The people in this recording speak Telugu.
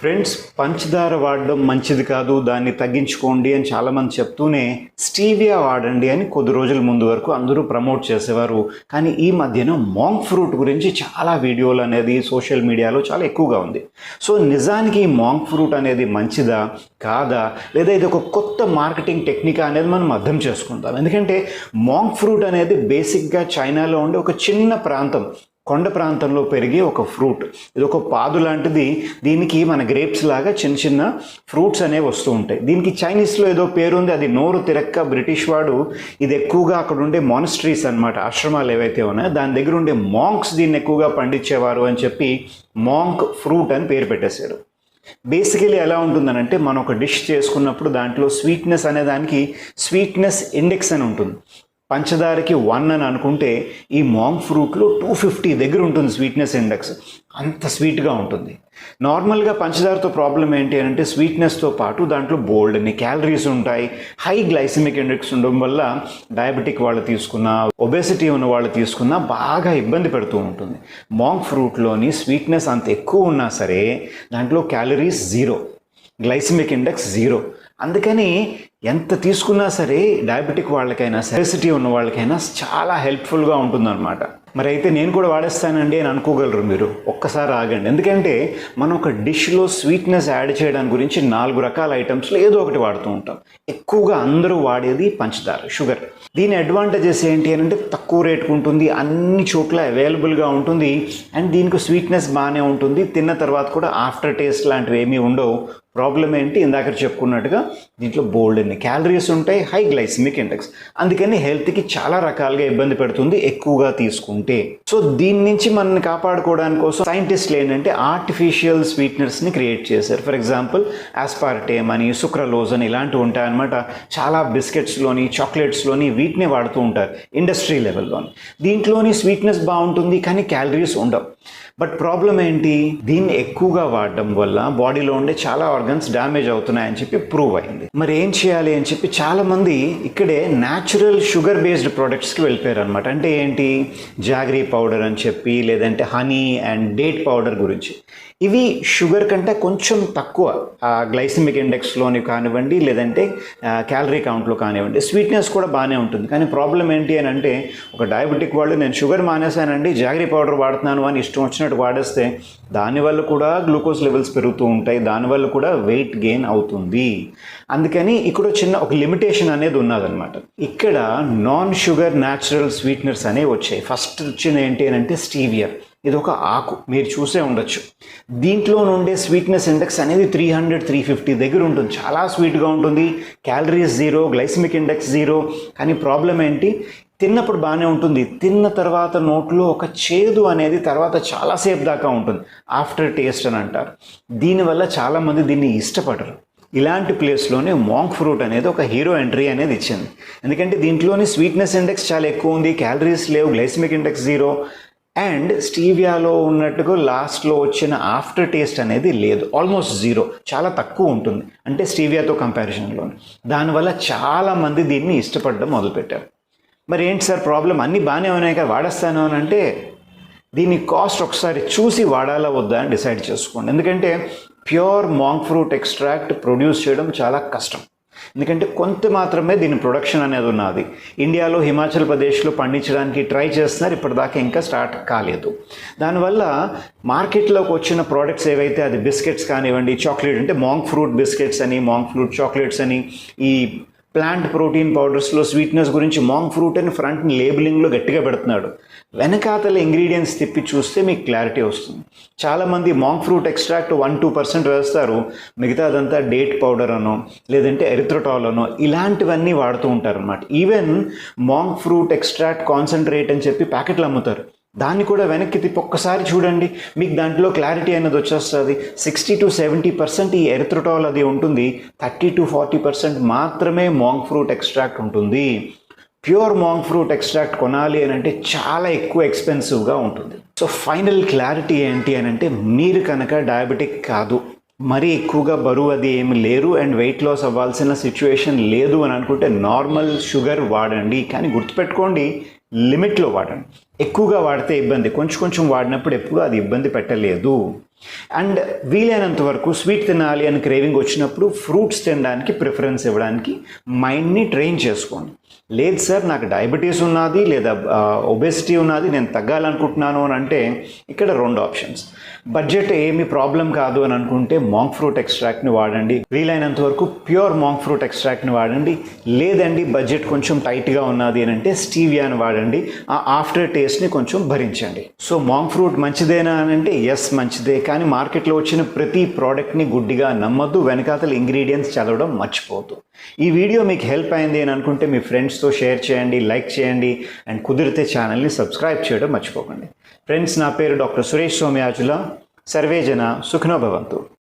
ఫ్రెండ్స్, పంచదార వాడడం మంచిది కాదు, దాన్ని తగ్గించుకోండి అని చాలామంది చెప్తూనే స్టీవియా వాడండి అని కొద్ది రోజుల ముందు వరకు అందరూ ప్రమోట్ చేసేవారు. కానీ ఈ మధ్యన మాంక్ ఫ్రూట్ గురించి చాలా వీడియోలు అనేది సోషల్ మీడియాలో చాలా ఎక్కువగా ఉంది. సో నిజానికి ఈ మాంక్ ఫ్రూట్ అనేది మంచిదా కాదా, లేదా ఇది ఒక కొత్త మార్కెటింగ్ టెక్నిక్ అనేది మనం అర్థం చేసుకుందాం. ఎందుకంటే మాంక్ ఫ్రూట్ అనేది బేసిక్గా చైనాలో ఉండే ఒక చిన్న ప్రాంతం, కొండ ప్రాంతంలో పెరిగే ఒక ఫ్రూట్. ఇది ఒక పాదు లాంటిది. దీనికి మన గ్రేప్స్ లాగా చిన్న చిన్న ఫ్రూట్స్ అనేవి వస్తూ ఉంటాయి. దీనికి చైనీస్లో ఏదో పేరు ఉంది, అది నోరు తిరక్క బ్రిటిష్ వాడు ఇది ఎక్కువగా అక్కడ ఉండే మానిస్ట్రీస్ అనమాట, ఆశ్రమాలు ఏవైతే ఉన్నాయో దాని దగ్గర ఉండే మాంక్స్ దీన్ని ఎక్కువగా పండించేవారు అని చెప్పి మాంక్ ఫ్రూట్ అని పేరు పెట్టేశారు. బేసికలీ ఎలా ఉంటుందనంటే, మనం ఒక డిష్ చేసుకున్నప్పుడు దాంట్లో స్వీట్నెస్ అనే దానికి స్వీట్నెస్ ఇండెక్స్ అని ఉంటుంది. పంచదారకి 1 అని అనుకుంటే ఈ మాంక్ ఫ్రూట్లో 250 దగ్గర ఉంటుంది స్వీట్నెస్ ఇండెక్స్. అంత స్వీట్గా ఉంటుంది. నార్మల్గా పంచదారతో ప్రాబ్లం ఏంటి అంటే, స్వీట్నెస్తో పాటు దాంట్లో బోల్డ్ అన్ని క్యాలరీస్ ఉంటాయి, హై గ్లైసిమిక్ ఇండెక్స్ ఉండడం వల్ల డయాబెటిక్ వాళ్ళు తీసుకున్నా, ఒబెసిటీ ఉన్న వాళ్ళు తీసుకున్నా బాగా ఇబ్బంది పెడుతూ ఉంటుంది. మాంక్ ఫ్రూట్లోని స్వీట్నెస్ అంత ఎక్కువ ఉన్నా సరే దాంట్లో క్యాలరీస్ 0, గ్లైసిమిక్ ఇండెక్స్ 0. అందుకని ఎంత తీసుకున్నా సరే డయాబెటిక్ వాళ్ళకైనా, ఒబెసిటీ ఉన్న వాళ్ళకైనా చాలా హెల్ప్ఫుల్గా ఉంటుందన్నమాట. మరి అయితే నేను కూడా వాడేస్తానండి అని అనుకోగలరు మీరు. ఒక్కసారి ఆగండి. ఎందుకంటే మనం ఒక డిష్లో స్వీట్నెస్ యాడ్ చేయడానికి గురించి 4 రకాల ఐటమ్స్లో ఏదో ఒకటి వాడుతూ ఉంటాం. ఎక్కువగా అందరూ వాడేది పంచదార, షుగర్. దీని అడ్వాంటేజెస్ ఏంటి అని అంటే, తక్కువ రేటుకు ఉంటుంది, అన్ని చోట్ల అవైలబుల్గా ఉంటుంది, అండ్ దీనికి స్వీట్నెస్ బాగానే ఉంటుంది. తిన్న తర్వాత కూడా ఆఫ్టర్ టేస్ట్ లాంటివి ఏమీ ఉండవు. ప్రాబ్లం ఏంటి, ఇందాక చెప్పుకున్నట్టుగా దీంట్లో బోల్డ్ అన్ని క్యాలరీస్ ఉంటాయి, హై గ్లైసిమిక్ ఇండెక్స్. అందుకని హెల్త్కి చాలా రకాలుగా ఇబ్బంది పెడుతుంది ఎక్కువగా తీసుకుంటే. సో దీని నుంచి మనల్ని కాపాడుకోవడానికి కోసం సైంటిస్టులు ఏంటంటే ఆర్టిఫిషియల్ స్వీట్నర్స్ని క్రియేట్ చేశారు. ఫర్ ఎగ్జాంపుల్ ఆస్పార్టేమ్ అని, సుక్రలోజ్ అని ఇలాంటివి ఉంటాయన్నమాట. చాలా బిస్కెట్స్లోని, చాక్లెట్స్లోని వీటిని వాడుతూ ఉంటారు ఇండస్ట్రీ లెవెల్లోని. దీంట్లోని స్వీట్నెస్ బాగుంటుంది కానీ క్యాలరీస్ ఉండవు. బట్ ప్రాబ్లం ఏంటి, దీన్ని ఎక్కువగా వాడడం వల్ల బాడీలో ఉండే చాలా ఆర్గన్స్ డ్యామేజ్ అవుతున్నాయని చెప్పి ప్రూవ్ అయింది. మరి ఏం చేయాలి అని చెప్పి చాలామంది ఇక్కడే న్యాచురల్ షుగర్ బేస్డ్ ప్రోడక్ట్స్కి వెళ్ళిపోయారు అనమాట. అంటే ఏంటి, జాగరీ పౌడర్ అని చెప్పి, లేదంటే హనీ అండ్ డేట్ పౌడర్ గురించి. ఇవి షుగర్ కంటే కొంచెం తక్కువ గ్లైసిమిక్ ఇండెక్స్లోని కానివ్వండి, లేదంటే క్యాలరీ కౌంట్లో కానివ్వండి. స్వీట్నెస్ కూడా బాగానే ఉంటుంది. కానీ ప్రాబ్లం ఏంటి అని అంటే, ఒక డయాబెటిక్ వాళ్ళు నేను షుగర్ మానేశానండి, జాగరీ పౌడర్ వాడుతున్నాను అని ఇష్టం వచ్చినట్టు వాడేస్తే దానివల్ల కూడా గ్లూకోజ్ లెవెల్స్ పెరుగుతూ ఉంటాయి, దానివల్ల కూడా వెయిట్ గెయిన్ అవుతుంది. అందుకని ఇక్కడ ఒక లిమిటేషన్ అనేది ఉన్నదన్నమాట. ఇక్కడ నాన్ షుగర్ న్యాచురల్ స్వీట్నర్స్ అనేవి వచ్చాయి. ఫస్ట్ వచ్చిన ఏంటి అని అంటే స్టీవియా. ఇది ఒక ఆకు, మీరు చూసే ఉండొచ్చు. దీంట్లో నుండే స్వీట్నెస్ ఇండెక్స్ అనేది 300-350 దగ్గర ఉంటుంది. చాలా స్వీట్గా ఉంటుంది, క్యాలరీస్ 0, గ్లైసిమిక్ ఇండెక్స్ 0. కానీ ప్రాబ్లం ఏంటి, తిన్నప్పుడు బాగానే ఉంటుంది, తిన్న తర్వాత నోట్లో ఒక చేదు అనేది తర్వాత చాలాసేపు దాకా ఉంటుంది, ఆఫ్టర్ టేస్ట్ అని అంటారు. దీనివల్ల చాలామంది దీన్ని ఇష్టపడరు. ఇలాంటి ప్లేస్లోనే మాంక్ ఫ్రూట్ అనేది ఒక హీరో ఎంట్రీ అనేది ఇచ్చింది. ఎందుకంటే దీంట్లోని స్వీట్నెస్ ఇండెక్స్ చాలా ఎక్కువ ఉంది, క్యాలరీస్ లేవు, గ్లైసిమిక్ ఇండెక్స్ 0, అండ్ స్టీవియాలో ఉన్నట్టుగా లాస్ట్లో వచ్చిన ఆఫ్టర్ టేస్ట్ అనేది లేదు, ఆల్మోస్ట్ 0, చాలా తక్కువ ఉంటుంది అంటే స్టీవియాతో కంపారిజన్లో. దానివల్ల చాలామంది దీన్ని ఇష్టపడడం మొదలుపెట్టారు. మరి ఏంటి సార్ ప్రాబ్లం, అన్నీ బాగానే ఉన్నాయి కదా వాడేస్తాను అని అంటే, దీని కాస్ట్ ఒకసారి చూసి వాడాలా వద్దా అని డిసైడ్ చేసుకోండి. ఎందుకంటే pure monk fruit extract produce చేయడం చాలా కష్టం. ఎందుకంటే కొంత మాత్రమే దీని ప్రొడక్షన్ అనేది ఉన్నది. ఇండియాలో హిమాచల్ ప్రదేశ్లో పండించడానికి ట్రై చేస్తున్నారు, ఇప్పటిదాకా ఇంకా స్టార్ట్ కాలేదు. దానివల్ల మార్కెట్లోకి వచ్చిన ప్రోడక్ట్స్ ఏవైతే, అది బిస్కెట్స్ కానివ్వండి, చాక్లెట్ అంటే మాంక్ ఫ్రూట్ బిస్కెట్స్ అని, మాంక్ ఫ్రూట్ చాక్లెట్స్ అని, ఈ ప్లాంట్ ప్రోటీన్ పౌడర్స్లో స్వీట్నెస్ గురించి మాంక్ ఫ్రూట్ అని ఫ్రంట్ లేబులింగ్లో గట్టిగా పెడుతున్నాడు. వెనకాతల ఇంగ్రీడియంట్స్ తిప్పి చూస్తే మీకు క్లారిటీ వస్తుంది. చాలామంది మాంక్ ఫ్రూట్ ఎక్స్ట్రాక్ట్ 1-2% వేస్తారు, మిగతా అదంతా డేట్ పౌడర్ అనో, లేదంటే ఎరిథ్రోటాల్ అనో, ఇలాంటివన్నీ వాడుతూ ఉంటారన్నమాట. Even monk fruit extract concentrate అని చెప్పి ప్యాకెట్లు అమ్ముతారు. దాన్ని కూడా వెనక్కి తిప్పి ఒక్కసారి చూడండి, మీకు దాంట్లో క్లారిటీ అనేది వచ్చేస్తుంది. 60-70% ఈ ఎరిథ్రోటాల్ అది ఉంటుంది, 30-40% మాత్రమే మాంక్ ఫ్రూట్ ఎక్స్ట్రాక్ట్ ఉంటుంది. ప్యూర్ మాంక్ ఫ్రూట్ ఎక్స్ట్రాక్ట్ కొనాలి అని అంటే చాలా ఎక్కువ ఎక్స్పెన్సివ్గా ఉంటుంది. సో ఫైనల్ క్లారిటీ ఏంటి అని అంటే, మీరు కనుక డయాబెటిక్ కాదు, మరీ ఎక్కువగా బరువు అది ఏమి లేరు, అండ్ వెయిట్ లాస్ అవ్వాల్సిన సిచ్యువేషన్ లేదు అని అనుకుంటే నార్మల్ షుగర్ వాడండి. కానీ గుర్తుపెట్టుకోండి, లిమిట్లో వాడండి. ఎక్కువగా వాడితే ఇబ్బంది, కొంచెం కొంచెం వాడినప్పుడు ఎప్పుడు అది ఇబ్బంది పెట్టలేదు. అండ్ వీలైనంత వరకు స్వీట్ తినాలి అని క్రేవింగ్ వచ్చినప్పుడు ఫ్రూట్స్ తినడానికి ప్రిఫరెన్స్ ఇవ్వడానికి మైండ్ని ట్రైన్ చేసుకోండి. లేదు సార్ నాకు డయాబెటీస్ ఉన్నది లేదా ఒబెసిటీ ఉన్నది, నేను తగ్గాలనుకుంటున్నాను అని అంటే ఇక్కడ 2 ఆప్షన్స్. బడ్జెట్ ఏమి ప్రాబ్లం కాదు అని అనుకుంటే మాంక్ ఫ్రూట్ ఎక్స్ట్రాక్ట్ని వాడండి, వీలైనంత వరకు ప్యూర్ మాంక్ ఫ్రూట్ ఎక్స్ట్రాక్ట్ని వాడండి. లేదండి బడ్జెట్ కొంచెం టైట్గా ఉన్నది అని అంటే స్టీవియాని వాడండి, ఆ ఆఫ్టర్ టేస్ట్ని కొంచెం భరించండి. సో మాంక్ ఫ్రూట్ మంచిదేనా అని అంటే ఎస్ మంచిదే, కానీ మార్కెట్లో వచ్చిన ప్రతి ప్రోడక్ట్ని గుడ్డిగా నమ్మొద్దు, వెనకాతల ఇంగ్రీడియంట్స్ చదవడం మర్చిపోవద్దు. ఈ వీడియో మీకు హెల్ప్ అయింది అని అనుకుంటే మీ ఫ్రెండ్స్తో షేర్ చేయండి, లైక్ చేయండి, అండ్ కుదిరితే ఛానల్ని సబ్స్క్రైబ్ చేయడం మర్చిపోకండి. ఫ్రెండ్స్, నా పేరు డాక్టర్ సురేష్ సోమయాజుల. సర్వే జన సుఖినో భవంతు.